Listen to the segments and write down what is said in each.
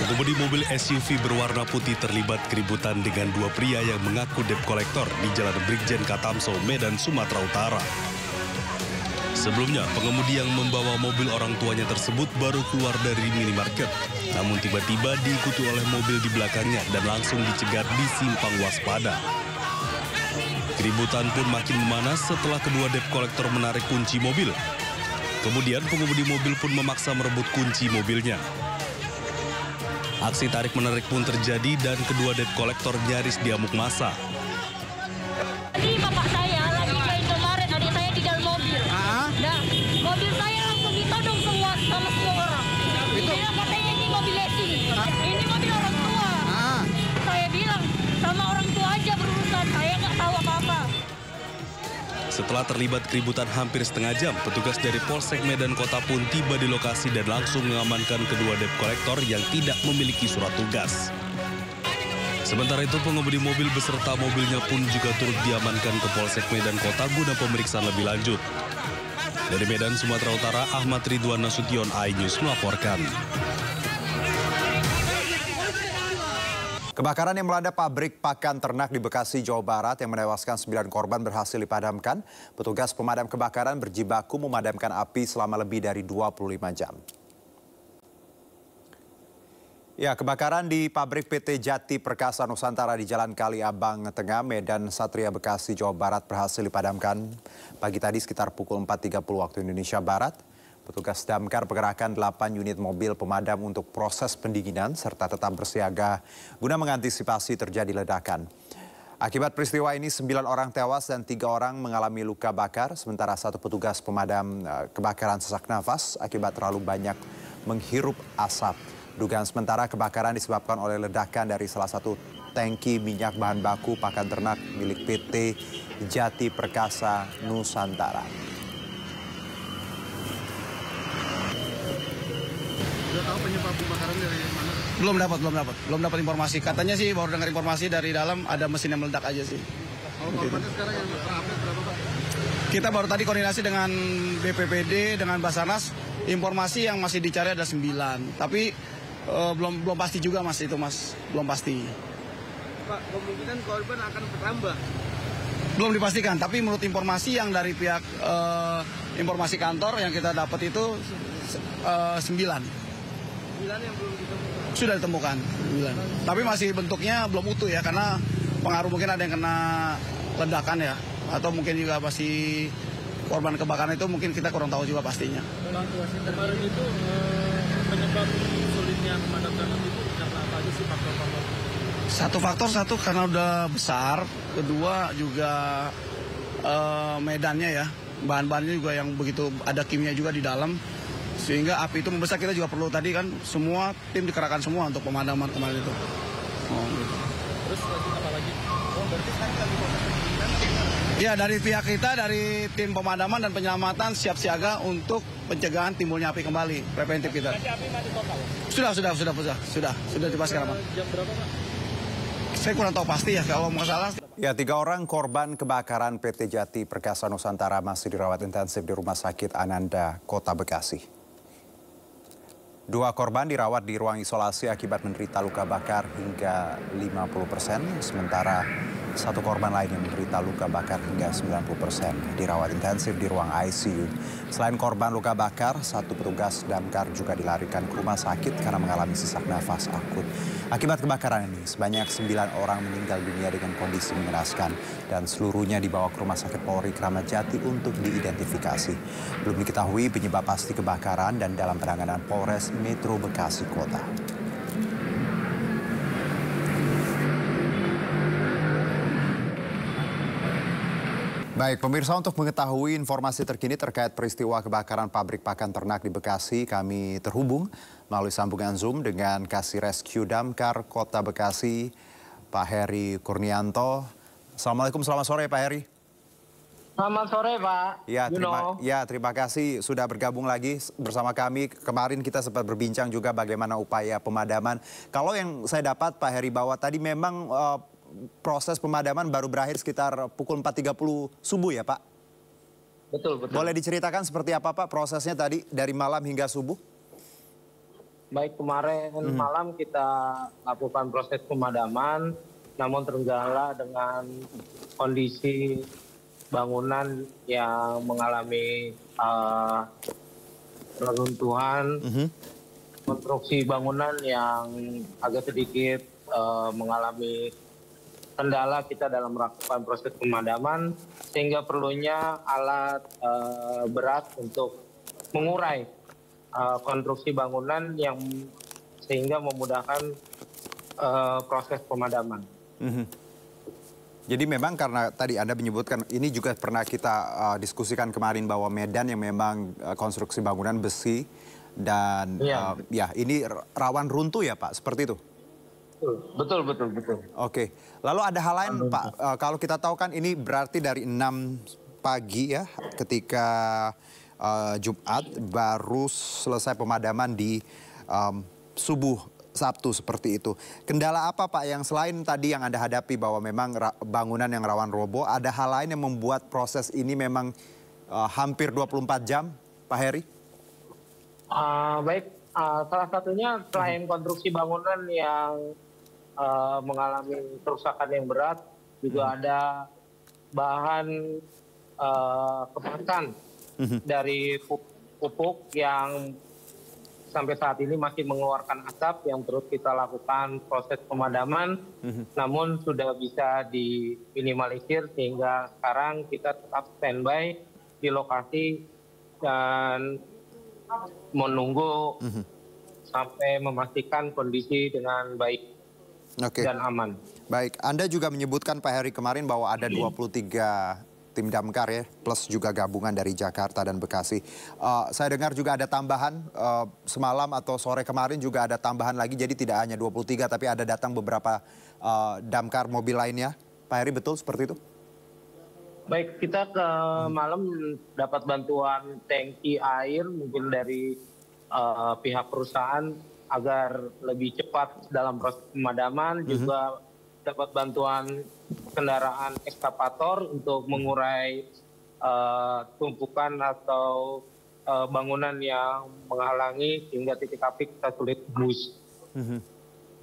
Pengemudi mobil SUV berwarna putih terlibat keributan dengan dua pria yang mengaku debt collector di Jalan Brigjen Katamso, Medan, Sumatera Utara. Sebelumnya, pengemudi yang membawa mobil orang tuanya tersebut baru keluar dari minimarket. Namun tiba-tiba diikuti oleh mobil di belakangnya dan langsung dicegat di simpang waspada. Keributan pun makin memanas setelah kedua debt collector menarik kunci mobil. Kemudian pengemudi mobil pun memaksa merebut kunci mobilnya. Aksi tarik-menarik pun terjadi dan kedua debt collector nyaris diamuk massa. Tadi bapak saya lagi ke Indomaret, adik saya di dalam mobil. Nah, mobil saya langsung ditodong sama semua orang. Dia katanya ini mobil leasing. Ini mobil orang tua. Saya bilang, sama orang tua aja berurusan, saya nggak tahu apa-apa. Setelah terlibat keributan hampir setengah jam, petugas dari Polsek Medan Kota pun tiba di lokasi dan langsung mengamankan kedua debt collector yang tidak memiliki surat tugas. Sementara itu, pengemudi mobil beserta mobilnya pun juga turut diamankan ke Polsek Medan Kota guna pemeriksaan lebih lanjut. Dari Medan, Sumatera Utara, Ahmad Ridwan Nasution, iNews melaporkan. Kebakaran yang melanda pabrik pakan ternak di Bekasi, Jawa Barat yang menewaskan 9 korban berhasil dipadamkan. Petugas pemadam kebakaran berjibaku memadamkan api selama lebih dari 25 jam. Ya, kebakaran di pabrik PT Jati Perkasa Nusantara di Jalan Kali Abang Tengah, Medan Satria, Bekasi, Jawa Barat berhasil dipadamkan pagi tadi sekitar pukul 4.30 waktu Indonesia Barat. Petugas damkar pergerakan 8 unit mobil pemadam untuk proses pendinginan serta tetap bersiaga guna mengantisipasi terjadi ledakan. Akibat peristiwa ini 9 orang tewas dan 3 orang mengalami luka bakar, sementara 1 petugas pemadam kebakaran sesak nafas akibat terlalu banyak menghirup asap. Dugaan sementara kebakaran disebabkan oleh ledakan dari salah satu tangki minyak bahan baku pakan ternak milik PT Jati Perkasa Nusantara. Sudah tahu penyebab kebakaran dari mana? Belum dapat informasi. Katanya sih baru dengar informasi dari dalam ada mesin yang meledak aja sih. Kalau korbannya sekarang yang terupdate berapa, Pak? Kita baru tadi koordinasi dengan BPBD, dengan Basarnas, informasi yang masih dicari ada 9. Tapi belum pasti juga Mas, itu Mas, belum pasti. Pak, kemungkinan korban akan bertambah. Belum dipastikan, tapi menurut informasi yang dari pihak informasi kantor yang kita dapat itu 9. 9 yang belum ditemukan. Sudah ditemukan 9. Tapi masih bentuknya belum utuh ya, karena pengaruh mungkin ada yang kena ledakan ya, atau mungkin juga masih korban kebakaran itu mungkin kita kurang tahu juga pastinya. Kemarin itu penyebab sulitnya memadamkan api itu karena apa aja sih faktor-faktor? Satu karena udah besar, kedua juga medannya ya, bahan-bahannya juga yang begitu ada kimia juga di dalam. Sehingga api itu membesar, kita juga perlu tadi kan semua tim dikerahkan semua untuk pemadaman kemarin itu. Gitu. Terus apa lagi? Berarti sekarang lagi ya, dari pihak kita, dari tim pemadaman dan penyelamatan siap siaga untuk pencegahan timbulnya api kembali, preventif kita. Berarti api mati total? Sudah dipastikan, Pak. Jam berapa, Pak? Saya kurang tahu pasti ya, kalau nggak salah. Ya, 3 orang korban kebakaran PT Jati Perkasa Nusantara masih dirawat intensif di Rumah Sakit Ananda, Kota Bekasi. 2 korban dirawat di ruang isolasi akibat menderita luka bakar hingga 50%, sementara 1 korban lain yang menderita luka bakar hingga 90% dirawat intensif di ruang ICU. Selain korban luka bakar, 1 petugas damkar juga dilarikan ke rumah sakit karena mengalami sesak nafas akut. Akibat kebakaran ini, sebanyak 9 orang meninggal dunia dengan kondisi mengenaskan dan seluruhnya dibawa ke Rumah Sakit Polri Kramat Jati untuk diidentifikasi. Belum diketahui penyebab pasti kebakaran dan dalam penanganan Polres Metro Bekasi Kota. Baik, pemirsa, untuk mengetahui informasi terkini terkait peristiwa kebakaran pabrik pakan ternak di Bekasi, kami terhubung melalui sambungan Zoom dengan Kasih Rescue Damkar Kota Bekasi, Pak Heri Kurnianto. Assalamualaikum, selamat sore Pak Heri. Selamat sore Pak. Terima kasih sudah bergabung lagi bersama kami. Kemarin kita sempat berbincang juga bagaimana upaya pemadaman. Kalau yang saya dapat Pak Heri, bahwa tadi memang proses pemadaman baru berakhir sekitar pukul 4.30 subuh ya Pak? Betul. Boleh diceritakan seperti apa Pak prosesnya tadi dari malam hingga subuh? Baik, kemarin malam kita lakukan proses pemadaman, namun terkendala dengan kondisi bangunan yang mengalami reruntuhan, konstruksi bangunan yang agak sedikit mengalami kendala kita dalam melakukan proses pemadaman, sehingga perlunya alat berat untuk mengurai konstruksi bangunan yang sehingga memudahkan proses pemadaman. Jadi memang karena tadi Anda menyebutkan, ini juga pernah kita diskusikan kemarin bahwa medan yang memang konstruksi bangunan besi dan ya ini rawan runtuh ya Pak, seperti itu? Betul. Oke, lalu ada hal lain Pak, kalau kita tahu kan ini berarti dari 6 pagi ya ketika Jumat baru selesai pemadaman di subuh Sabtu seperti itu. Kendala apa Pak yang selain tadi yang Anda hadapi bahwa memang bangunan yang rawan roboh, ada hal lain yang membuat proses ini memang hampir 24 jam Pak Heri? Baik, salah satunya selain konstruksi bangunan yang mengalami kerusakan yang berat, juga ada bahan kemasan dari pupuk yang sampai saat ini masih mengeluarkan asap yang terus kita lakukan proses pemadaman, namun sudah bisa diminimalisir sehingga sekarang kita tetap standby di lokasi dan menunggu sampai memastikan kondisi dengan baik dan aman. Baik, Anda juga menyebutkan Pak Heri kemarin bahwa ada 23 tim damkar ya, plus juga gabungan dari Jakarta dan Bekasi. Saya dengar juga ada tambahan semalam atau sore kemarin juga ada tambahan lagi, jadi tidak hanya 23 tapi ada datang beberapa damkar mobil lainnya. Pak Heri, betul seperti itu? Baik, kita ke malam dapat bantuan tangki air mungkin dari pihak perusahaan agar lebih cepat dalam proses pemadaman, juga dapat bantuan kendaraan ekskavator untuk mengurai tumpukan atau bangunan yang menghalangi sehingga titik api kita sulit tembus.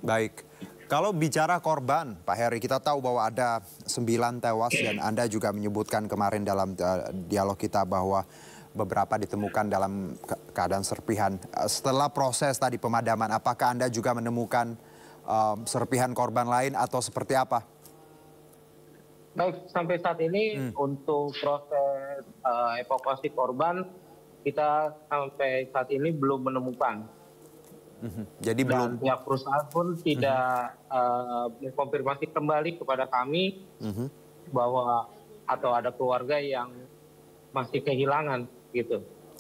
Baik. Kalau bicara korban, Pak Heri, kita tahu bahwa ada 9 tewas dan Anda juga menyebutkan kemarin dalam dialog kita bahwa beberapa ditemukan dalam keadaan serpihan. Setelah proses tadi pemadaman, apakah Anda juga menemukan serpihan korban lain atau seperti apa? Baik, sampai saat ini untuk proses evakuasi korban kita sampai saat ini belum menemukan. Jadi belum. Pihak perusahaan pun tidak mengkonfirmasi kembali kepada kami bahwa atau ada keluarga yang masih kehilangan gitu.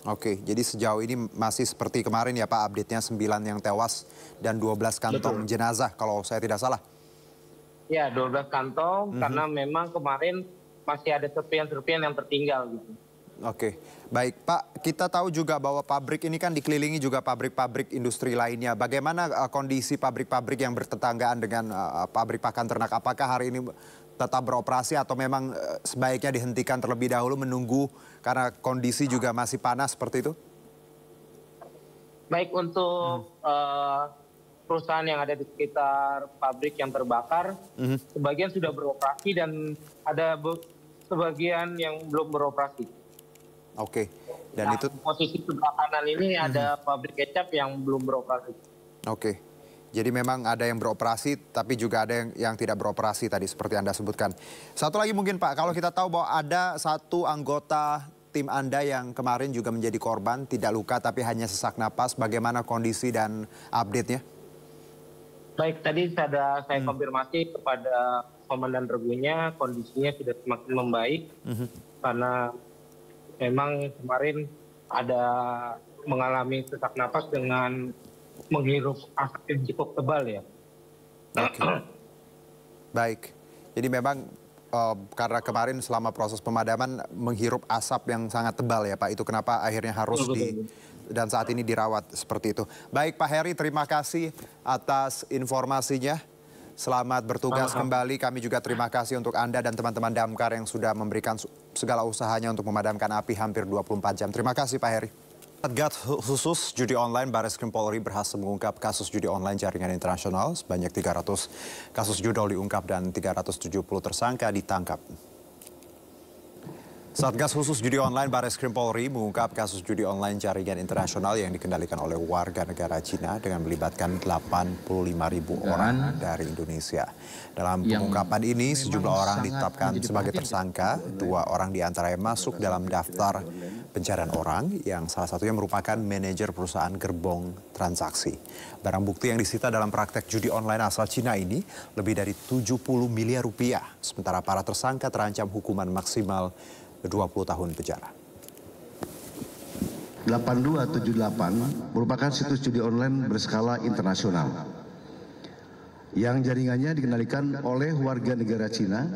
Oke, jadi sejauh ini masih seperti kemarin ya Pak, update-nya 9 yang tewas dan 12 kantong jenazah kalau saya tidak salah. Ya, 12 kantong karena memang kemarin masih ada serpihan-serpihan yang tertinggal gitu. Oke, baik Pak, kita tahu juga bahwa pabrik ini kan dikelilingi juga pabrik-pabrik industri lainnya. Bagaimana kondisi pabrik-pabrik yang bertetanggaan dengan pabrik pakan ternak? Apakah hari ini tetap beroperasi atau memang sebaiknya dihentikan terlebih dahulu menunggu karena kondisi juga masih panas seperti itu? Baik, untuk perusahaan yang ada di sekitar pabrik yang terbakar, sebagian sudah beroperasi dan ada sebagian yang belum beroperasi. Oke, dan itu posisi sebelah kanan ini ada pabrik kecap yang belum beroperasi. Oke, jadi memang ada yang beroperasi, tapi juga ada yang tidak beroperasi tadi seperti Anda sebutkan. Satu lagi mungkin Pak, kalau kita tahu bahwa ada satu anggota tim Anda yang kemarin juga menjadi korban, tidak luka tapi hanya sesak napas, bagaimana kondisi dan update-nya? Baik, tadi saya konfirmasi kepada Komandan Regunya, kondisinya sudah semakin membaik karena memang kemarin ada mengalami sesak napas dengan menghirup asap yang cukup tebal ya. Oke. Baik, jadi memang karena kemarin selama proses pemadaman menghirup asap yang sangat tebal ya Pak, itu kenapa akhirnya harus dan saat ini dirawat seperti itu. Baik Pak Heri, terima kasih atas informasinya. Selamat bertugas kembali. Kami juga terima kasih untuk Anda dan teman-teman damkar yang sudah memberikan segala usahanya untuk memadamkan api hampir 24 jam. Terima kasih Pak Heri. Satgas khusus judi online Barreskrim Polri berhasil mengungkap kasus judi online jaringan internasional. Sebanyak 300 kasus judol diungkap dan 370 tersangka ditangkap. Satgas khusus judi online Barreskrim Polri mengungkap kasus judi online jaringan internasional yang dikendalikan oleh warga negara Cina dengan melibatkan 85.000 orang dari Indonesia. Dalam pengungkapan ini, sejumlah orang ditetapkan sebagai tersangka. 2 orang diantaranya masuk dalam daftar pencarian orang yang salah satunya merupakan manajer perusahaan gerbong transaksi. Barang bukti yang disita dalam praktek judi online asal Cina ini lebih dari 70 miliar rupiah. Sementara para tersangka terancam hukuman maksimal 20 tahun penjara. 8278 merupakan situs judi online berskala internasional yang jaringannya dikendalikan oleh warga negara Cina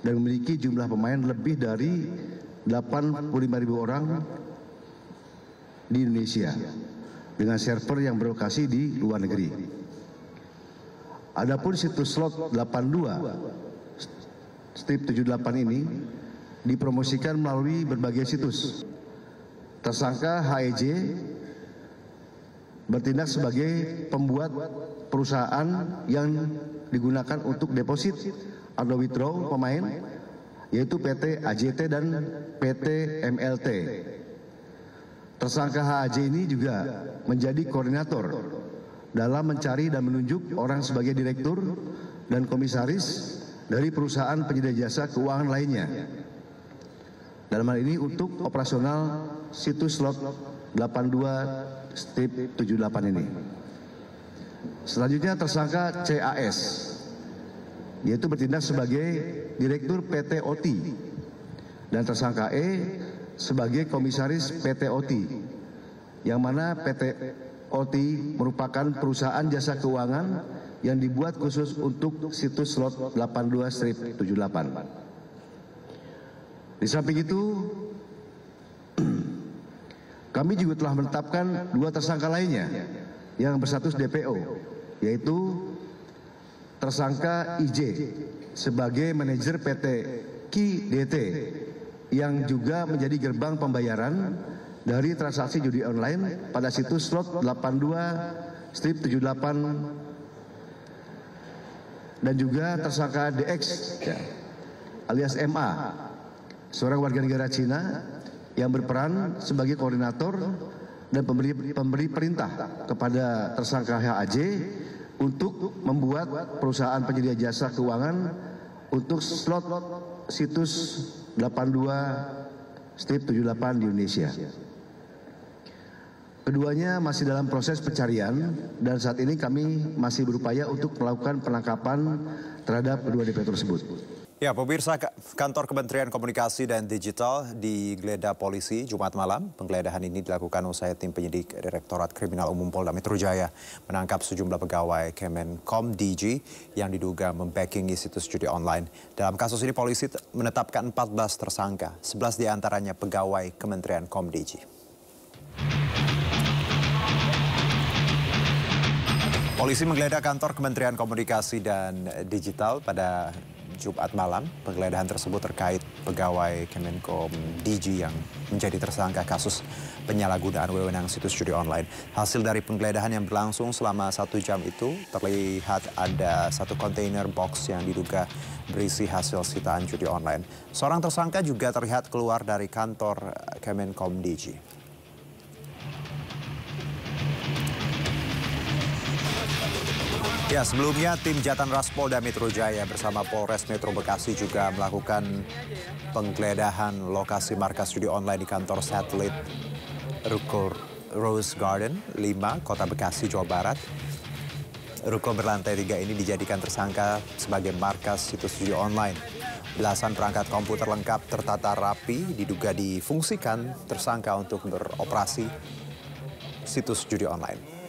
dan memiliki jumlah pemain lebih dari 85.000 orang di Indonesia dengan server yang berlokasi di luar negeri. Adapun situs slot 82/78 ini dipromosikan melalui berbagai situs. Tersangka HEJ bertindak sebagai pembuat perusahaan yang digunakan untuk deposit atau withdraw pemain, yaitu PT AJT dan PT MLT. Tersangka HAJ ini juga menjadi koordinator dalam mencari dan menunjuk orang sebagai direktur dan komisaris dari perusahaan penyedia jasa keuangan lainnya. Dalam hal ini untuk operasional situs slot 82/78 ini. Selanjutnya tersangka CAS, yaitu bertindak sebagai direktur PT OT, dan tersangka E sebagai komisaris PT OT, yang mana PT OT merupakan perusahaan jasa keuangan yang dibuat khusus untuk situs slot 82/78. Di samping itu, kami juga telah menetapkan 2 tersangka lainnya yang berstatus DPO, yaitu tersangka IJ sebagai manajer PT KIDT yang juga menjadi gerbang pembayaran dari transaksi judi online pada situs slot 82/78, dan juga tersangka DX alias MA, seorang warga negara Cina yang berperan sebagai koordinator dan pemberi perintah kepada tersangka HAJ untuk membuat perusahaan penyedia jasa keuangan untuk slot situs 82/78 di Indonesia. Keduanya masih dalam proses pencarian dan saat ini kami masih berupaya untuk melakukan penangkapan terhadap kedua DPO tersebut. Ya, pemirsa, kantor Kementerian Komunikasi dan Digital digeledah polisi Jumat malam. Penggeledahan ini dilakukan usai tim penyidik Direktorat Kriminal Umum Polda Metro Jaya menangkap sejumlah pegawai Kemenkom DG yang diduga membackingi situs judi online. Dalam kasus ini polisi menetapkan 14 tersangka, 11 diantaranya pegawai Kementerian KomDG. Polisi menggeledah kantor Kementerian Komunikasi dan Digital pada Jumat malam. Penggeledahan tersebut terkait pegawai Kemenkom DG yang menjadi tersangka kasus penyalahgunaan wewenang situs judi online. Hasil dari penggeledahan yang berlangsung selama 1 jam itu terlihat ada 1 kontainer box yang diduga berisi hasil sitaan judi online. Seorang tersangka juga terlihat keluar dari kantor Kemenkom DG. Ya, sebelumnya tim Jatan Ras Polda Metro Jaya bersama Polres Metro Bekasi juga melakukan penggeledahan lokasi markas judi online di kantor satelit Ruko Rose Garden 5, Kota Bekasi, Jawa Barat. Ruko berlantai 3 ini dijadikan tersangka sebagai markas situs judi online. Belasan perangkat komputer lengkap tertata rapi diduga difungsikan tersangka untuk beroperasi situs judi online.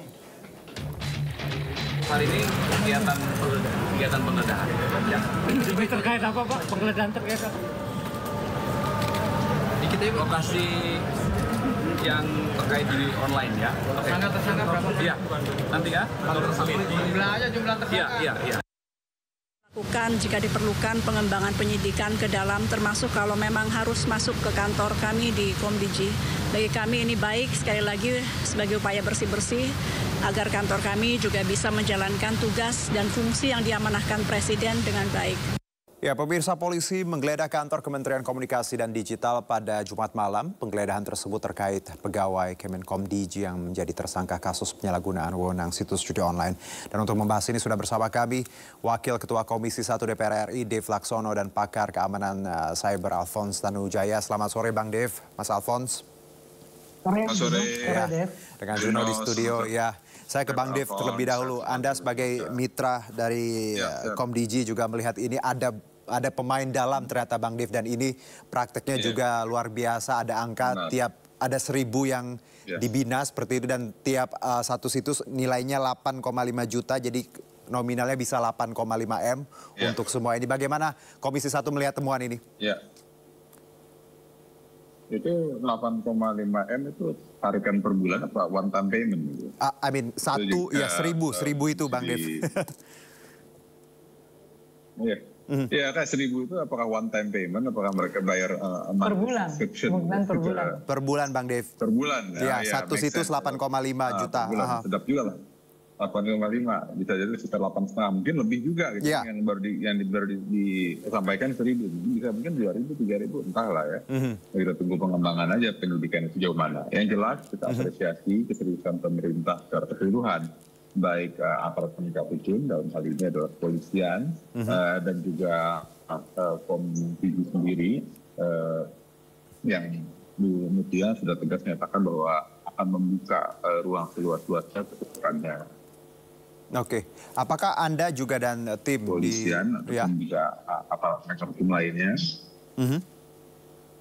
Hari ini kegiatan penggeledahan. Ya. Lebih terkait apa Pak? Penggeledahan terkait apa? Di kita lokasi yang terkait di online ya. Tersangka berapa? Iya. Nanti ya. Kalau tersangka. Jumlah aja jumlah tersangka. Iya. Bukan jika diperlukan pengembangan penyidikan ke dalam, termasuk kalau memang harus masuk ke kantor kami di Komdiji. Bagi kami ini baik, sekali lagi sebagai upaya bersih-bersih, agar kantor kami juga bisa menjalankan tugas dan fungsi yang diamanahkan Presiden dengan baik. Ya, pemirsa, polisi menggeledah kantor Kementerian Komunikasi dan Digital pada Jumat malam. Penggeledahan tersebut terkait pegawai Kemenkomdigi yang menjadi tersangka kasus penyalahgunaan wewenang situs judi online. Dan untuk membahas ini sudah bersama kami Wakil Ketua Komisi 1 DPR RI Dev Laksono dan pakar keamanan cyber Alphonse Tanujaya. Selamat sore Bang Dev, Mas Alphonse. Selamat sore. Ya, dengan Juno di studio. Ya, saya ke Bang Dev terlebih dahulu. Anda sebagai mitra dari Komdigi juga melihat ini ada pemain dalam ternyata Bang Dev, dan ini prakteknya juga luar biasa. Ada angka ada 1.000 yang dibina seperti itu, dan tiap satu situs nilainya 8,5 juta, jadi nominalnya bisa 8,5 M untuk semua ini. Bagaimana Komisi 1 melihat temuan ini? Ya, itu 8,5 M itu tarikan per bulan apa one time payment? I mean, 1.000 itu Bang Dev. Ya, kayak 1.000 itu apakah one time payment, apakah mereka bayar per bulan? Per bulan Bang Dev. Per bulan. Ya, satu situs 8,5 juta. Sedap juga lah. 8,5 bisa jadi sekitar 8,5, mungkin lebih juga gitu. Yang baru disampaikan 1.000, bisa mungkin 2.000, 3.000, entahlah ya. Kita tunggu pengembangan aja penyelidikan sejauh mana. Yang jelas kita apresiasi keseriusan pemerintah secara keseluruhan, baik aparat penegak hukum dalam hal ini adalah kepolisian dan juga Komdigi sendiri yang kemudian sudah tegas menyatakan bahwa akan membuka ruang seluas-luasnya keseluruhannya. Oke, apakah Anda juga dan tim kepolisian ataupun juga aparat penegak hukum lainnya?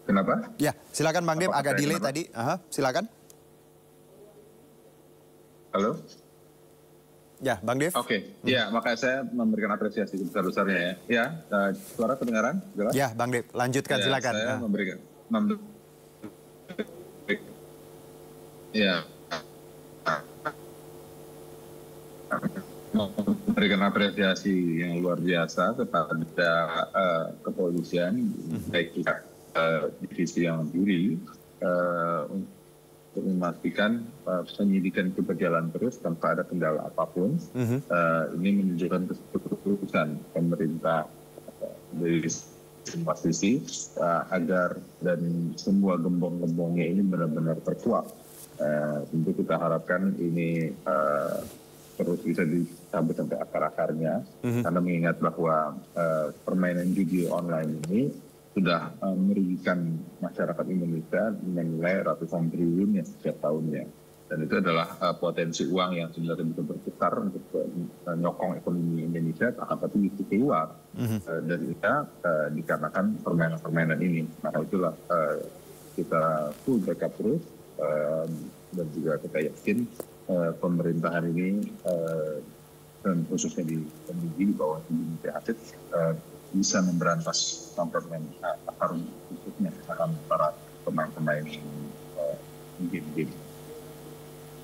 Kenapa? Ya, silakan Bang Dev, agak delay tadi. Silakan. Halo. Ya, Bang Dev. Oke, ya, makanya saya memberikan apresiasi sebesar-besarnya ya. Ya, suara kedengaran? Jelas? Ya, Bang Dev, lanjutkan silakan. Saya memberikan apresiasi yang luar biasa kepada kepolisian, baik divisi yang juri, untuk memastikan penyidikan itu berjalan terus tanpa ada kendala apapun. Ini menunjukkan keseriusan pemerintah dari semua sisi agar dan semua gembong-gembongnya ini benar-benar terkuak. Tentu kita harapkan ini terus bisa dicabut sampai akar-akarnya, karena mengingat bahwa permainan judi online ini sudah merugikan masyarakat Indonesia dengan nilai ratusan triliun setiap tahunnya. Dan itu adalah potensi uang yang sebenarnya bisa berputar untuk menyokong ekonomi Indonesia, tapi itu keluar dari kita dikarenakan permainan-permainan ini. Maka itulah kita full backup terus, dan juga kita yakin pemerintahan ini, dan khususnya di Komdigi di bawah Indonesia Aset, bisa memberantas permainan akar khususnya para pemain-pemain game-game.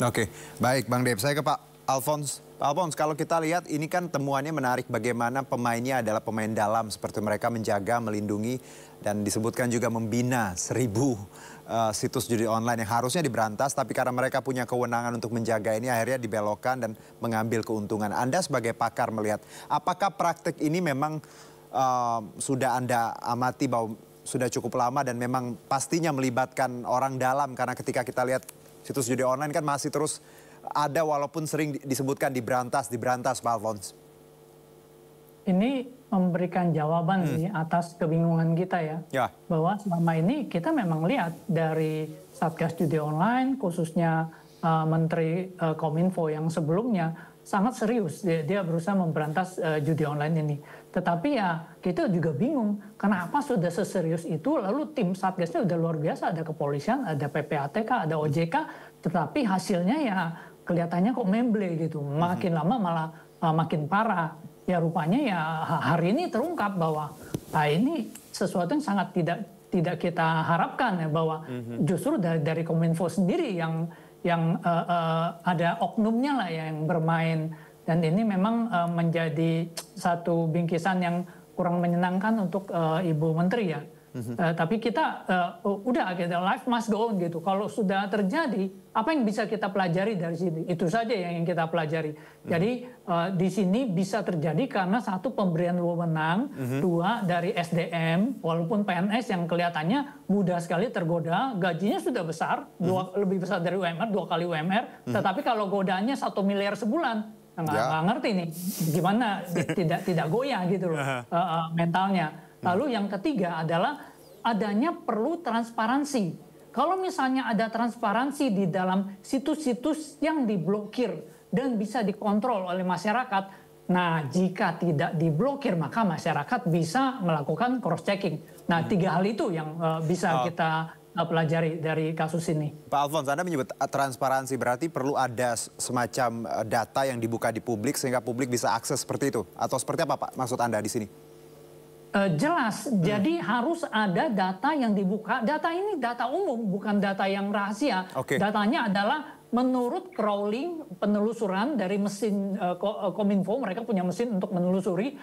Oke, baik Bang Dev. Saya ke Pak Alphonse. Pak Alphonse, kalau kita lihat ini kan temuannya menarik, bagaimana pemainnya adalah pemain dalam, seperti mereka menjaga, melindungi, dan disebutkan juga membina 1.000 situs judi online yang harusnya diberantas, tapi karena mereka punya kewenangan untuk menjaga ini, akhirnya dibelokkan dan mengambil keuntungan. Anda sebagai pakar melihat, apakah praktek ini memang sudah Anda amati bahwa sudah cukup lama dan memang pastinya melibatkan orang dalam, karena ketika kita lihat situs judi online kan masih terus ada walaupun sering disebutkan diberantas Pak Alphonse. Ini memberikan jawaban sih atas kebingungan kita ya. Bahwa selama ini kita memang lihat dari Satgas Judi Online, khususnya Menteri Kominfo yang sebelumnya sangat serius. Dia berusaha memberantas judi online ini. Tetapi ya kita juga bingung kenapa sudah seserius itu, lalu tim Satgasnya udah luar biasa, ada kepolisian, ada PPATK, ada OJK, tetapi hasilnya ya kelihatannya kok memble gitu. Makin lama malah makin parah. Ya rupanya ya hari ini terungkap bahwa ini sesuatu yang sangat tidak kita harapkan ya, bahwa justru dari Kominfo sendiri yang ada oknumnya lah yang bermain Dan ini memang menjadi satu bingkisan yang kurang menyenangkan untuk Ibu Menteri ya. Tapi kita udah gitu, life must go on gitu. Kalau sudah terjadi, apa yang bisa kita pelajari dari sini? Itu saja yang kita pelajari. Jadi di sini bisa terjadi karena satu, pemberian wewenang, dua, dari SDM, walaupun PNS yang kelihatannya mudah sekali tergoda, gajinya sudah besar, lebih besar dari UMR, 2 kali UMR, tetapi kalau godaannya 1 miliar sebulan, nggak ngerti nih gimana tidak goyah gitu loh mentalnya. Lalu yang ketiga adalah adanya perlu transparansi. Kalau misalnya ada transparansi di dalam situs-situs yang diblokir dan bisa dikontrol oleh masyarakat, nah jika tidak diblokir maka masyarakat bisa melakukan cross-checking. Nah 3 hal itu yang bisa kita pelajari dari kasus ini. Pak Alfons, Anda menyebut transparansi, berarti perlu ada semacam data yang dibuka di publik sehingga publik bisa akses seperti itu? Atau seperti apa Pak maksud Anda di sini? Jelas, jadi harus ada data yang dibuka. Data ini data umum, bukan data yang rahasia. Datanya adalah menurut crawling, penelusuran dari mesin Kominfo, mereka punya mesin untuk menelusuri.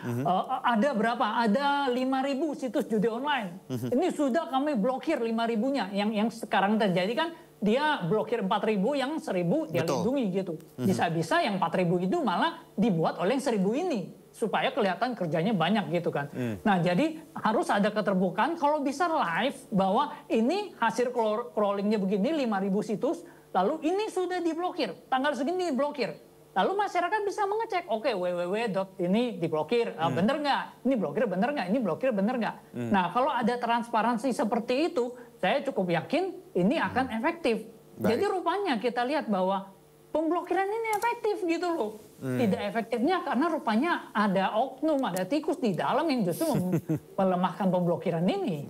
Ada berapa? Ada 5.000 situs judi online. Ini sudah kami blokir 5.000-nya. Yang sekarang terjadi kan dia blokir 4.000, yang 1.000 dia lindungi gitu. Bisa-bisa yang 4.000 itu malah dibuat oleh yang 1.000 ini. Supaya kelihatan kerjanya banyak gitu kan. Nah jadi harus ada keterbukaan, kalau bisa live bahwa ini hasil crawlingnya begini 5.000 situs, lalu ini sudah diblokir, tanggal segini diblokir. Lalu masyarakat bisa mengecek, oke www.ini diblokir, bener nggak? Ini blokir bener nggak? Ini blokir bener nggak? Nah kalau ada transparansi seperti itu, saya cukup yakin ini akan efektif. Jadi rupanya kita lihat bahwa pemblokiran ini efektif gitu loh. Tidak efektifnya karena rupanya ada oknum, ada tikus di dalam yang justru melemahkan pemblokiran ini.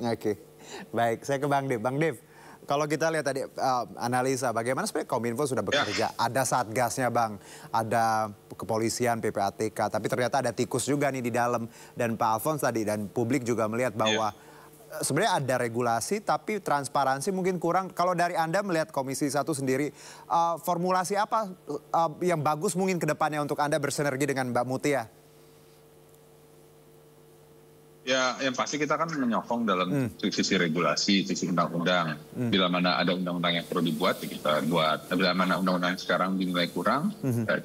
Baik, saya ke Bang Dev. Bang Dev, kalau kita lihat tadi analisa bagaimana sebenarnya Kominfo sudah bekerja. Ada satgasnya Bang, ada kepolisian, PPATK, tapi ternyata ada tikus juga nih di dalam. Dan Pak Alfons tadi dan publik juga melihat bahwa sebenarnya ada regulasi tapi transparansi mungkin kurang. Kalau dari Anda melihat Komisi 1 sendiri, formulasi apa yang bagus mungkin ke depannya untuk Anda bersinergi dengan Mbak Mutia? Ya, yang pasti kita kan menyokong dalam sisi regulasi, sisi undang-undang. Bila mana ada undang-undang yang perlu dibuat, ya kita buat. Bila mana undang-undang sekarang dinilai kurang,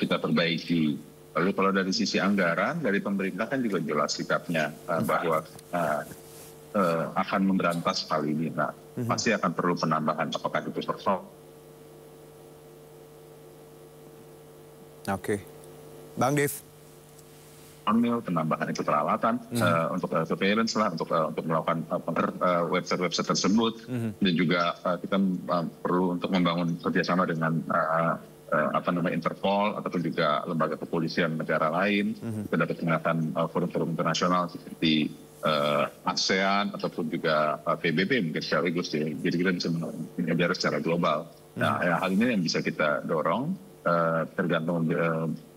kita perbaiki. Lalu kalau dari sisi anggaran, dari pemerintah kan juga jelas sikapnya bahwa akan memberantas hal ini. Nah, pasti akan perlu penambahan. Apakah itu personal? Bang Dev. Penambahan itu peralatan untuk surveillance lah, untuk melakukan website-website tersebut, dan juga kita perlu untuk membangun kerjasama dengan Interpol ataupun juga lembaga kepolisian negara lain. Kita dapat mengenalkan forum-forum internasional seperti ASEAN ataupun juga PBB mungkin sekaligus, jadi kita bisa mengejar secara global. Nah, hal ini yang bisa kita dorong, tergantung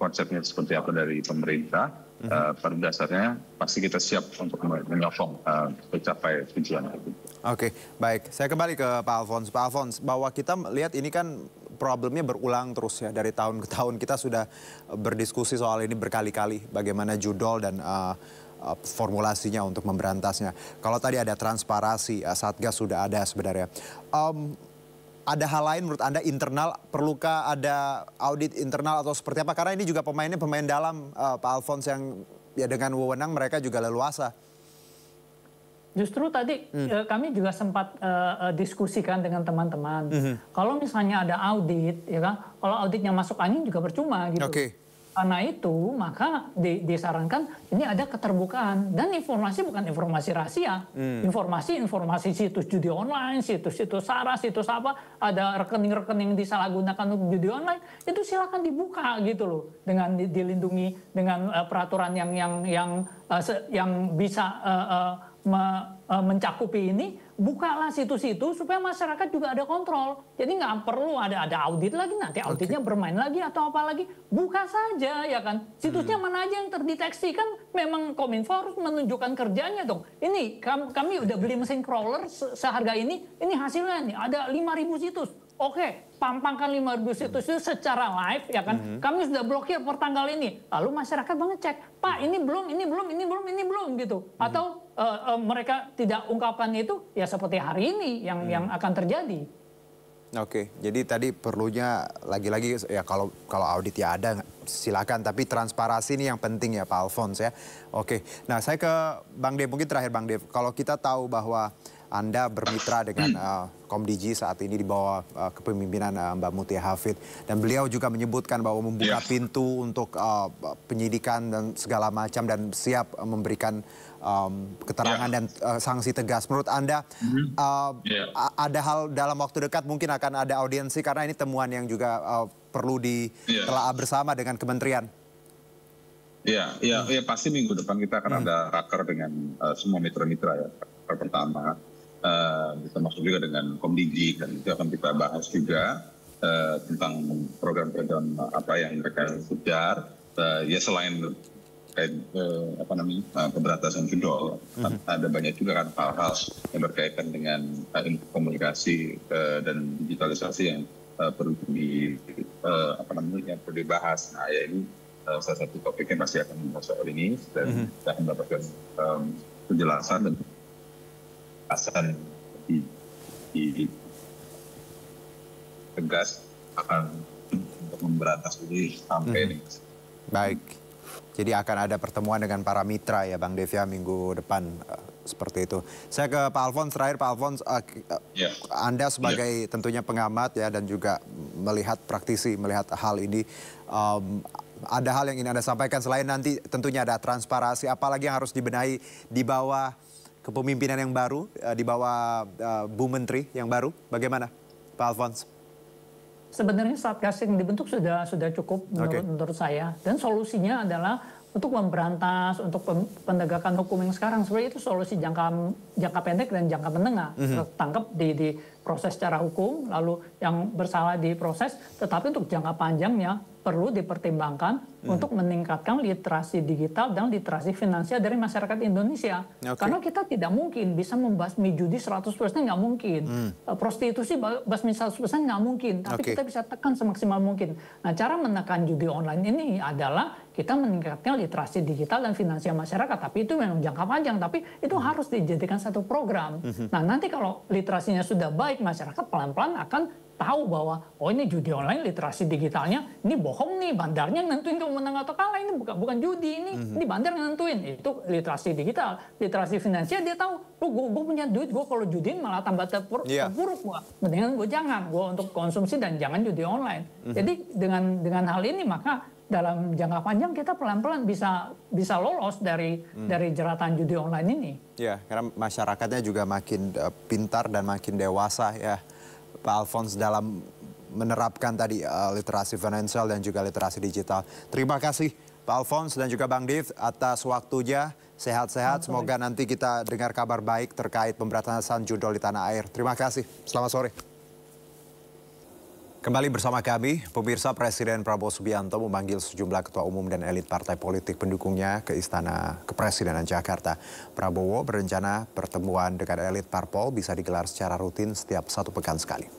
konsepnya seperti apa dari pemerintah. Pada dasarnya pasti kita siap untuk menyokong mencapai tujuan itu. Baik. Saya kembali ke Pak Alfons. Pak Alfons, bahwa kita lihat ini kan problemnya berulang terus ya, dari tahun ke tahun. Kita sudah berdiskusi soal ini berkali-kali, bagaimana judol dan formulasinya untuk memberantasnya. Kalau tadi ada transparansi, Satgas sudah ada sebenarnya. Ada hal lain menurut Anda internal, perlukah ada audit internal atau seperti apa? Karena ini juga pemainnya pemain dalam, Pak Alfons, yang ya dengan wewenang mereka juga leluasa. Justru tadi kami juga sempat diskusikan dengan teman-teman. Kalau misalnya ada audit, ya kan, kalau auditnya masuk angin juga percuma gitu. Karena itu maka disarankan ini ada keterbukaan, dan informasi bukan informasi rahasia, informasi situs judi online, situs SARA, situs apa, ada rekening-rekening disalahgunakan untuk judi online, itu silakan dibuka gitu loh, dengan dilindungi dengan peraturan yang bisa mencakupi ini, bukalah situs-situs supaya masyarakat juga ada kontrol. Jadi nggak perlu ada audit lagi, nanti auditnya bermain lagi atau apa lagi. Buka saja ya kan. Situsnya mana aja yang terdeteksi, kan memang Kominfo harus menunjukkan kerjanya dong. Ini kami udah beli mesin crawler seharga ini hasilnya nih ada 5.000 situs. Oke, pampangkan 5.000 situs itu secara live ya kan. Kami sudah blokir per tanggal ini. Lalu masyarakat mengecek, Pak ini belum gitu. Atau mereka tidak ungkapkan itu ya seperti hari ini yang akan terjadi. Oke, jadi tadi perlunya lagi-lagi ya kalau audit ya ada silakan, tapi transparansi ini yang penting ya Pak Alphonse ya. Oke, nah saya ke Bang Dev, mungkin terakhir Bang Dev, kalau kita tahu bahwa Anda bermitra dengan Komdigi saat ini di bawah kepemimpinan Mbak Mutia Hafid. Dan beliau juga menyebutkan bahwa membuka pintu untuk penyidikan dan segala macam dan siap memberikan keterangan dan sanksi tegas. Menurut Anda ada hal dalam waktu dekat mungkin akan ada audiensi karena ini temuan yang juga perlu ditelaah bersama dengan kementerian? Ya, pasti minggu depan kita akan ada raker dengan semua mitra-mitra ya. Pertama, termasuk juga dengan Komdigi, dan itu akan kita bahas juga tentang program-program apa yang mereka kejar. Ya selain pemberantasan judul, ada banyak juga kan hal-hal yang berkaitan dengan komunikasi dan digitalisasi yang perlu dibahas. Nah ya ini salah satu topik yang pasti akan membahas soal ini, dan kita akan mendapatkan penjelasan dan akan tegas akan untuk memberantas ini sampai ini. Baik, jadi akan ada pertemuan dengan para mitra ya Bang Dev ya minggu depan seperti itu. Saya ke Pak Alphonse terakhir, Pak Alphonse, Anda sebagai tentunya pengamat ya dan juga melihat praktisi melihat hal ini, ada hal yang ingin Anda sampaikan selain nanti tentunya ada transparansi, apalagi yang harus dibenahi di bawah kepemimpinan yang baru, di bawah Bu Menteri yang baru, bagaimana Pak Alphonse? Sebenarnya Satgas yang dibentuk sudah cukup menurut saya, dan solusinya adalah untuk memberantas, untuk penegakan hukum yang sekarang. Sebenarnya itu solusi jangka pendek dan jangka menengah. Tangkap di proses secara hukum, lalu yang bersalah diproses, tetapi untuk jangka panjangnya perlu dipertimbangkan untuk meningkatkan literasi digital dan literasi finansial dari masyarakat Indonesia. Karena kita tidak mungkin bisa membasmi judi 100%, nggak mungkin. Prostitusi basmi 100% nggak mungkin, tapi kita bisa tekan semaksimal mungkin. Nah, cara menekan judi online ini adalah kita meningkatkan literasi digital dan finansial masyarakat, tapi itu memang jangka panjang, tapi itu harus dijadikan satu program. Nah, nanti kalau literasinya sudah baik, masyarakat pelan-pelan akan tahu bahwa oh ini judi online, literasi digitalnya ini bohong nih, bandarnya nentuin kamu menang atau kalah, ini bukan judi, ini bandar nentuin. Itu literasi digital. Literasi finansial dia tahu, gue punya duit, gue kalau judiin malah tambah terpuruk, mendingan gue jangan, gue untuk konsumsi dan jangan judi online. Jadi dengan hal ini maka dalam jangka panjang kita pelan-pelan bisa lolos dari jeratan judi online ini. Ya, karena masyarakatnya juga makin pintar dan makin dewasa ya Pak Alphonse dalam menerapkan tadi literasi finansial dan juga literasi digital. Terima kasih Pak Alphonse dan juga Bang Dev atas waktunya. Sehat-sehat, semoga nanti kita dengar kabar baik terkait pemberantasan judul di tanah air. Terima kasih, selamat sore. Kembali bersama kami, pemirsa, Presiden Prabowo Subianto memanggil sejumlah ketua umum dan elit partai politik pendukungnya ke Istana Kepresidenan Jakarta. Prabowo berencana pertemuan dengan elit parpol bisa digelar secara rutin setiap 1 pekan sekali.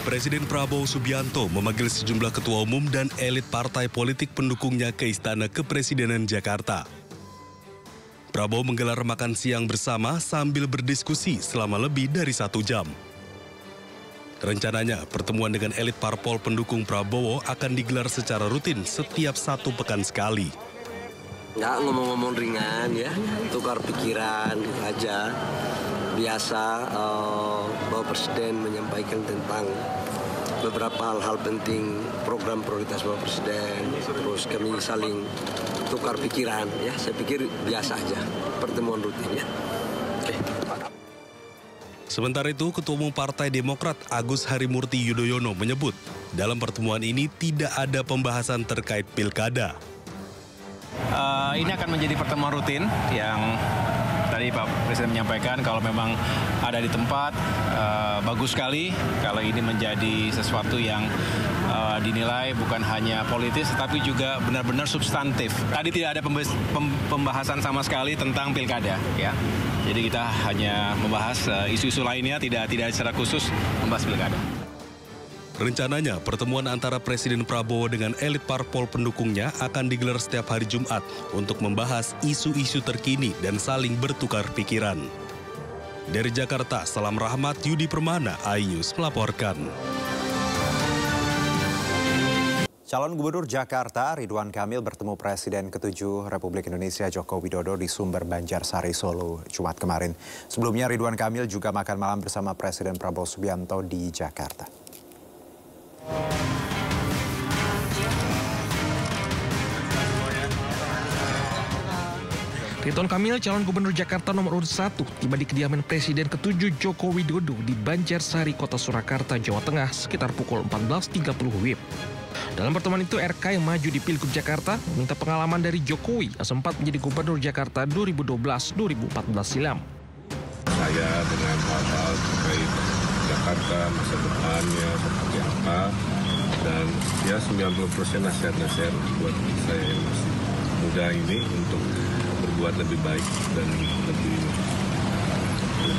Presiden Prabowo Subianto memanggil sejumlah ketua umum dan elit partai politik pendukungnya ke Istana Kepresidenan Jakarta. Prabowo menggelar makan siang bersama sambil berdiskusi selama lebih dari 1 jam. Rencananya, pertemuan dengan elit parpol pendukung Prabowo akan digelar secara rutin setiap 1 pekan sekali. Nggak ngomong-ngomong ringan ya, tukar pikiran aja. Biasa Bapak Presiden menyampaikan tentang beberapa hal-hal penting, program prioritas Bapak Presiden, terus kami saling tukar pikiran ya. Saya pikir biasa aja pertemuan rutin ya. Sementara itu, Ketua Umum Partai Demokrat Agus Harimurti Yudhoyono menyebut dalam pertemuan ini tidak ada pembahasan terkait pilkada. Ini akan menjadi pertemuan rutin yang tadi Pak Presiden menyampaikan kalau memang ada di tempat, bagus sekali kalau ini menjadi sesuatu yang dinilai bukan hanya politis tetapi juga benar-benar substantif. Tadi tidak ada pembahasan sama sekali tentang pilkada, ya. Jadi kita hanya membahas isu-isu lainnya, tidak secara khusus membahas pilkada. Rencananya, pertemuan antara Presiden Prabowo dengan elit parpol pendukungnya akan digelar setiap hari Jumat untuk membahas isu-isu terkini dan saling bertukar pikiran. Dari Jakarta, Salam Rahmat, Yudi Permana, iNews melaporkan. Calon Gubernur Jakarta Ridwan Kamil bertemu Presiden ke-7 Republik Indonesia Joko Widodo di Sumber Banjarsari, Solo, Jumat kemarin. Sebelumnya Ridwan Kamil juga makan malam bersama Presiden Prabowo Subianto di Jakarta. Ridwan Kamil, calon gubernur Jakarta nomor urut 1, tiba di kediaman Presiden ke-7 Joko Widodo di Banjarsari, Kota Surakarta, Jawa Tengah sekitar pukul 14.30 WIB. Dalam pertemuan itu, RK yang maju di Pilgub Jakarta meminta pengalaman dari Jokowi yang sempat menjadi gubernur Jakarta 2012-2014 silam. Saya dengan hal-hal terkait Jakarta, masa depannya, seperti apa, dan ya 90% nasihat-nasihat buat saya yang masih muda ini untuk berbuat lebih baik dan lebih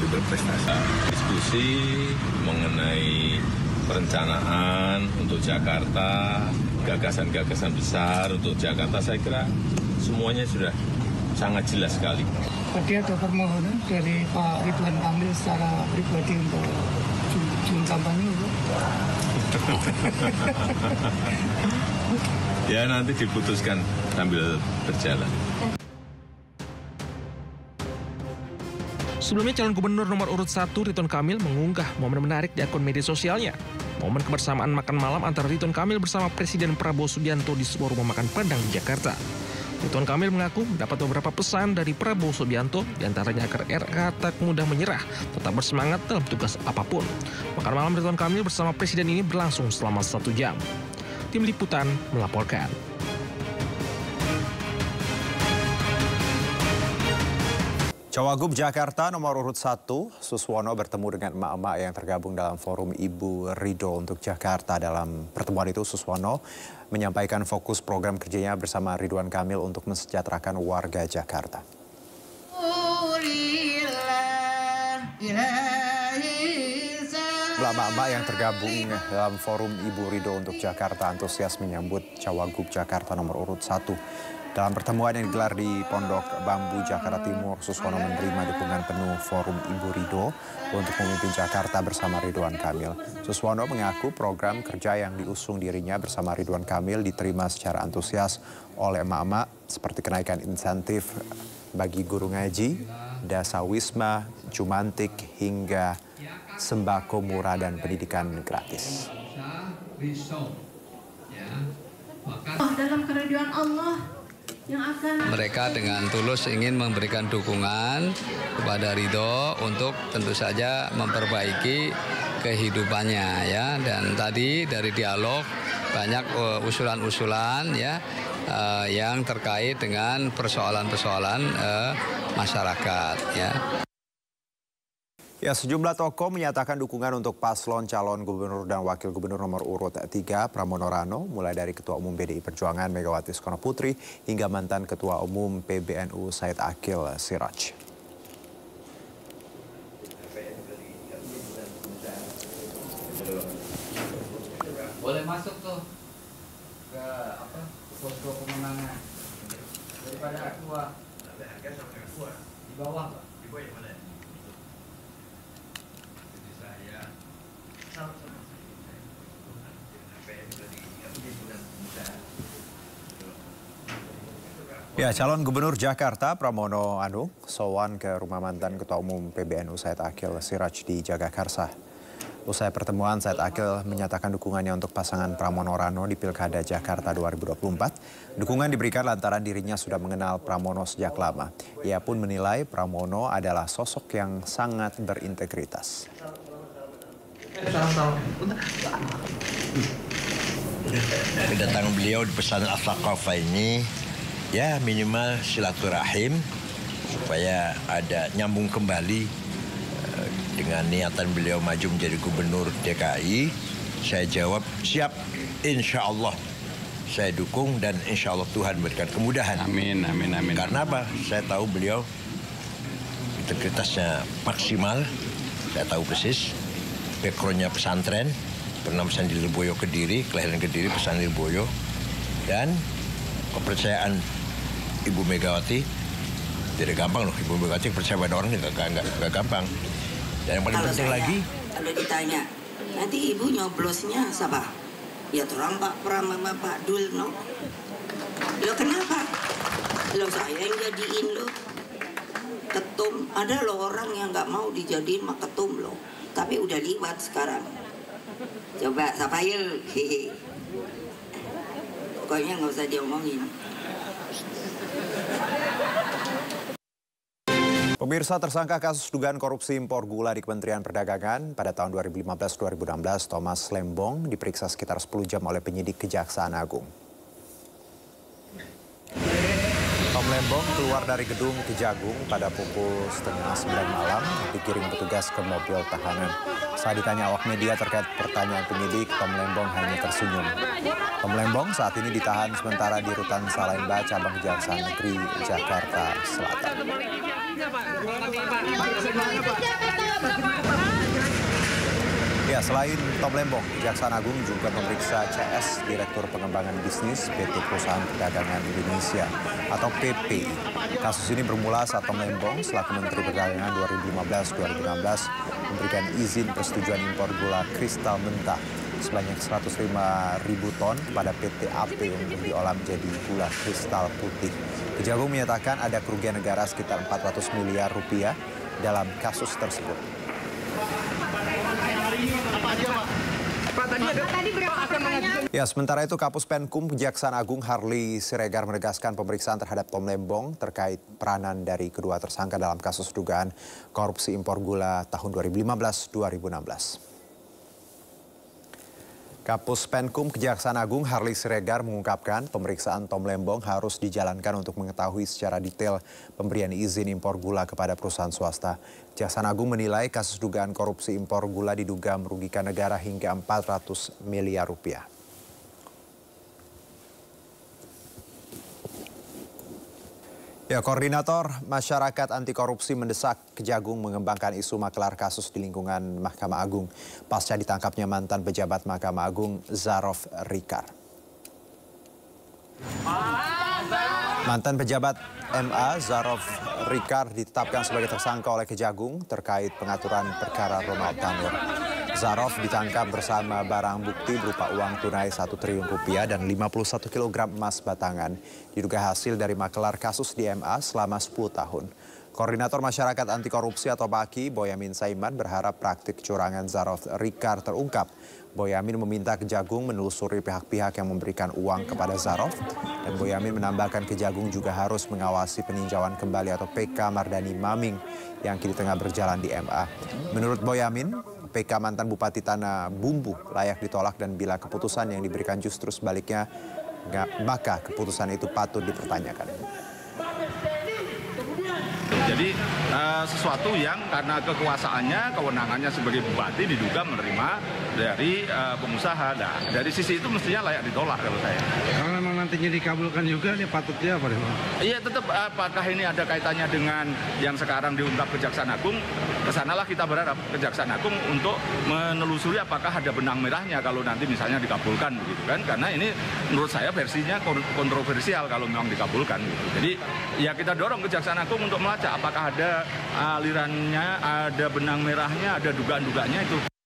berprestasi. Diskusi mengenai perencanaan untuk Jakarta, gagasan-gagasan besar untuk Jakarta, saya kira semuanya sudah sangat jelas sekali. Tadi ada permohonan dari Pak Ridwan Kamil secara pribadi untuk jun kampanye itu. Ya nanti diputuskan sambil berjalan. Sebelumnya calon gubernur nomor urut 1 Ridwan Kamil mengunggah momen menarik di akun media sosialnya. Momen kebersamaan makan malam antara Ridwan Kamil bersama Presiden Prabowo Subianto di sebuah rumah makan Padang di Jakarta. Ridwan Kamil mengaku mendapat beberapa pesan dari Prabowo Subianto, diantaranya agar RK tak mudah menyerah, tetap bersemangat dalam tugas apapun. Makan malam Ridwan Kamil bersama Presiden ini berlangsung selama 1 jam. Tim Liputan melaporkan. Cawagup Jakarta nomor urut 1, Suswono bertemu dengan emak-emak yang tergabung dalam forum Ibu Ridho untuk Jakarta. Dalam pertemuan itu, Suswono menyampaikan fokus program kerjanya bersama Ridwan Kamil untuk mensejahterakan warga Jakarta. Emak-emak yang tergabung dalam forum Ibu Ridho untuk Jakarta antusias menyambut Cawagup Jakarta nomor urut 1. Dalam pertemuan yang digelar di Pondok Bambu, Jakarta Timur, Suswono menerima dukungan penuh forum Ibu Ridho untuk memimpin Jakarta bersama Ridwan Kamil. Suswono mengaku program kerja yang diusung dirinya bersama Ridwan Kamil diterima secara antusias oleh emak-emak seperti kenaikan insentif bagi guru ngaji, dasawisma, jumantik, hingga sembako murah dan pendidikan gratis. Dalam keriduan Allah, mereka dengan tulus ingin memberikan dukungan kepada Ridho untuk tentu saja memperbaiki kehidupannya, ya. Dan tadi dari dialog banyak usulan-usulan, ya, yang terkait dengan persoalan-persoalan masyarakat, ya. Ya, sejumlah tokoh menyatakan dukungan untuk paslon calon gubernur dan wakil gubernur nomor urut 3 Pramono Rano, mulai dari Ketua Umum PDI Perjuangan Megawati Soekarno Putri hingga mantan Ketua Umum PBNU Said Akil Siraj. Boleh masuk tuh ke posko pemenangan daripada Aqua. Di bawah, Pak. Di bawah yang mana? Ya, calon gubernur Jakarta Pramono Anung sowan ke rumah mantan Ketua Umum PBNU Said Akil Siraj di Jagakarsa. Usai pertemuan, Said Akil menyatakan dukungannya untuk pasangan Pramono Rano di Pilkada Jakarta 2024. Dukungan diberikan lantaran dirinya sudah mengenal Pramono sejak lama. Ia pun menilai Pramono adalah sosok yang sangat berintegritas. Kedatangan beliau di Pesantren Al-Thaqafah ini Ya minimal silaturahim supaya ada nyambung kembali dengan niatan beliau maju menjadi gubernur DKI. Saya jawab siap, insya Allah saya dukung dan insya Allah Tuhan berikan kemudahan. Amin, amin, amin. Karena apa? Saya tahu beliau integritasnya maksimal, saya tahu persis backgroundnya pesantren, pernah pesantren di Lirboyo Kediri, kelahiran Kediri, pesantren Lirboyo, dan kepercayaan Ibu Megawati tidak gampang loh. Ibu Megawati percaya pada orang nggak gampang. Dan yang paling penting lagi, kalau ditanya nanti ibu nyoblosnya siapa? Ya terang Pak Pram sama Pak Dul, no. Lo kenapa? Lo saya yang jadiin lo ketum. Ada lo orang yang nggak mau dijadiin mak ketum lo, tapi udah liwat sekarang. Coba siapa yuk? Pokoknya nggak usah diomongin. Pemirsa, tersangka kasus dugaan korupsi impor gula di Kementerian Perdagangan pada tahun 2015-2016, Thomas Lembong diperiksa sekitar 10 jam oleh penyidik Kejaksaan Agung. Tom Lembong keluar dari gedung Kejagung pada pukul 8:30 malam, dikirim petugas ke mobil tahanan. Saat ditanya awak media terkait pertanyaan penyidik, Tom Lembong hanya tersenyum. Tom Lembong saat ini ditahan sementara di Rutan Salemba, Cabang Kejaksaan Negeri Jakarta Selatan. Ya, selain Tom Lembong, Kejaksaan Agung juga memeriksa CS, Direktur Pengembangan Bisnis PT Perusahaan Perdagangan Indonesia atau PPI. Kasus ini bermula saat Tom Lembong selaku Menteri Perdagangan 2015-2016 memberikan izin persetujuan impor gula kristal mentah sebanyak 105.000 ton kepada PT AP untuk diolah menjadi gula kristal putih. Kejagung menyatakan ada kerugian negara sekitar 400 miliar rupiah dalam kasus tersebut. Ya, sementara itu Kapus Penkum Kejaksaan Agung Harley Siregar menegaskan pemeriksaan terhadap Tom Lembong terkait peranan dari kedua tersangka dalam kasus dugaan korupsi impor gula tahun 2015-2016. Kapus Penkum Kejaksaan Agung Harley Siregar mengungkapkan pemeriksaan Tom Lembong harus dijalankan untuk mengetahui secara detail pemberian izin impor gula kepada perusahaan swasta. Kejaksaan Agung menilai kasus dugaan korupsi impor gula diduga merugikan negara hingga 400 miliar rupiah. Ya, Koordinator Masyarakat Anti Korupsi mendesak Kejagung mengembangkan isu maklar kasus di lingkungan Mahkamah Agung pasca ditangkapnya mantan pejabat Mahkamah Agung Zarof Rikar. Mantan pejabat MA Zarof Rikar ditetapkan sebagai tersangka oleh Kejagung terkait pengaturan perkara Ronald Tanur. Zarof ditangkap bersama barang bukti berupa uang tunai 1 triliun rupiah dan 51 kg emas batangan. Diduga hasil dari maklar kasus di MA selama 10 tahun. Koordinator Masyarakat Anti Korupsi atau PAKI, Boyamin Saiman berharap praktik kecurangan Zarof Rikar terungkap. Boyamin meminta Kejagung menelusuri pihak-pihak yang memberikan uang kepada Zarof. Dan Boyamin menambahkan Kejagung juga harus mengawasi peninjauan kembali atau PK Mardani Maming yang kini tengah berjalan di MA. Menurut Boyamin, PK mantan Bupati Tanah Bumbu layak ditolak dan bila keputusan yang diberikan justru sebaliknya, maka keputusan itu patut dipertanyakan. Jadi sesuatu yang karena kekuasaannya, kewenangannya sebagai bupati diduga menerima dari pengusaha. Nah, dari sisi itu mestinya layak ditolak kalau saya. Kalau memang nantinya dikabulkan juga, dia patutnya apa? Iya, tetap apakah ini ada kaitannya dengan yang sekarang diungkap Kejaksaan Agung? Kesanalah kita berharap Kejaksaan Agung untuk menelusuri apakah ada benang merahnya kalau nanti misalnya dikabulkan begitu kan? Karena ini menurut saya versinya kontroversial kalau memang dikabulkan. Gitu. Jadi ya kita dorong Kejaksaan Agung untuk melacak apakah ada alirannya, ada benang merahnya, ada dugaan-dugaannya itu.